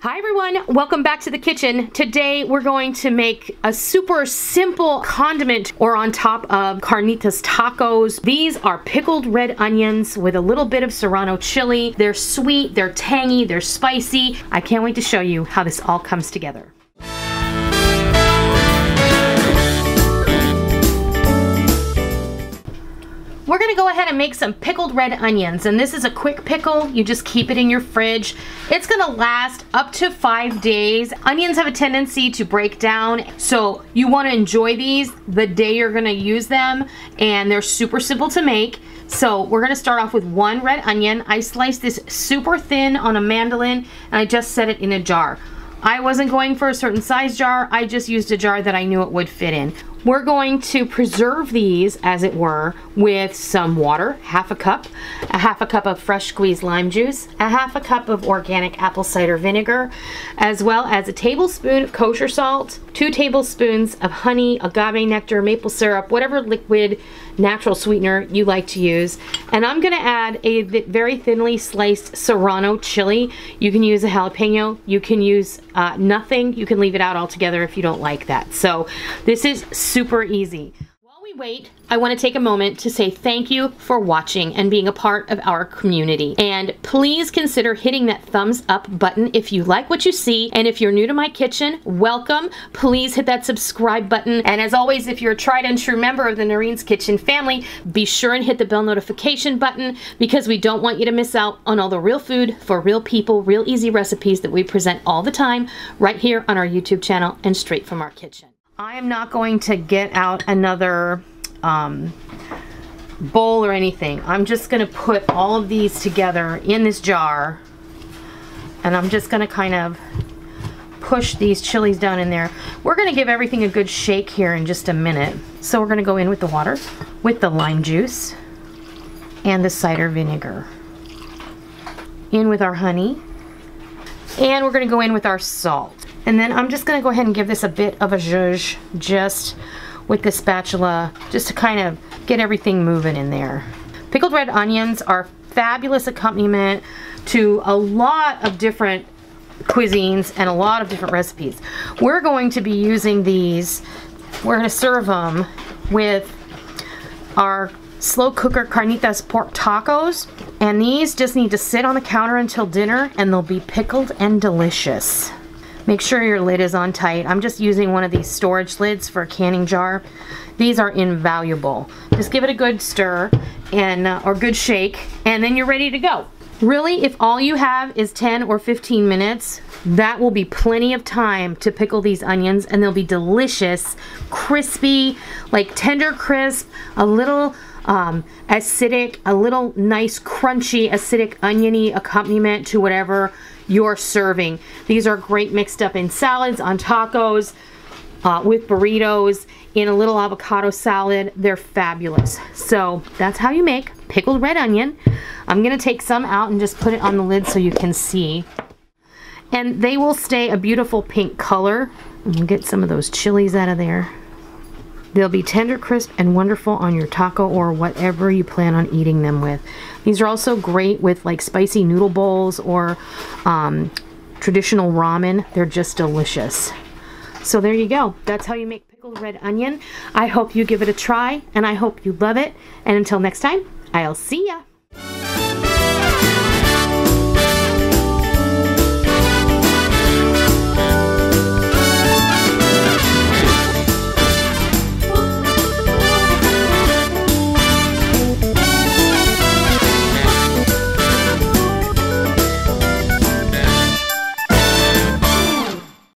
Hi everyone, welcome back to the kitchen. Today we're going to make a super simple condiment or on top of carnitas tacos. These are pickled red onions with a little bit of serrano chili. They're sweet, they're tangy, they're spicy. I can't wait to show you how this all comes together. We're gonna go ahead and make some pickled red onions, and this is a quick pickle. You just keep it in your fridge. It's gonna last up to 5 days. Onions have a tendency to break down, so you wanna enjoy these the day you're gonna use them, and they're super simple to make. So we're gonna start off with one red onion. I sliced this super thin on a mandolin, and I just set it in a jar. I wasn't going for a certain size jar, I just used a jar that I knew it would fit in. We're going to preserve these, as it were, with some water, half a cup of fresh squeezed lime juice, a half a cup of organic apple cider vinegar, as well as a tablespoon of kosher salt, 2 tablespoons of honey, agave nectar, maple syrup, whatever liquid natural sweetener you like to use. And I'm gonna add a very thinly sliced serrano chili. You can use a jalapeno, you can use nothing, you can leave it out altogether if you don't like that. So this is super easy. While we wait, I want to take a moment to say thank you for watching and being a part of our community. And please consider hitting that thumbs up button if you like what you see. And if you're new to my kitchen, welcome. Please hit that subscribe button. And as always, if you're a tried and true member of the Noreen's Kitchen family, be sure and hit the bell notification button, because we don't want you to miss out on all the real food for real people, real easy recipes that we present all the time right here on our YouTube channel and straight from our kitchen. I am not going to get out another bowl or anything. I'm just going to put all of these together in this jar, and I'm just going to kind of push these chilies down in there. We're going to give everything a good shake here in just a minute. So we're going to go in with the water, with the lime juice, and the cider vinegar. In with our honey, and we're going to go in with our salt. And then I'm just going to go ahead and give this a bit of a zhuzh, just with the spatula, just to kind of get everything moving in there. Pickled red onions are fabulous accompaniment to a lot of different cuisines and a lot of different recipes. We're going to be using these, we're going to serve them with our slow cooker carnitas pork tacos, and these just need to sit on the counter until dinner, and they'll be pickled and delicious. Make sure your lid is on tight. I'm just using one of these storage lids for a canning jar. These are invaluable. Just give it a good stir and or good shake, and then you're ready to go. Really, if all you have is 10 or 15 minutes, that will be plenty of time to pickle these onions, and they'll be delicious, crispy, like tender crisp, a little acidic, a little nice crunchy acidic oniony accompaniment to whatever you're serving. These are great mixed up in salads, on tacos, with burritos, in a little avocado salad. They're fabulous. So that's how you make pickled red onion. I'm gonna take some out and just put it on the lid so you can see. And they will stay a beautiful pink color. And get some of those chilies out of there. They'll be tender, crisp, and wonderful on your taco or whatever you plan on eating them with. These are also great with like spicy noodle bowls or traditional ramen. They're just delicious. So there you go. That's how you make pickled red onion. I hope you give it a try, and I hope you love it. And until next time, I'll see ya.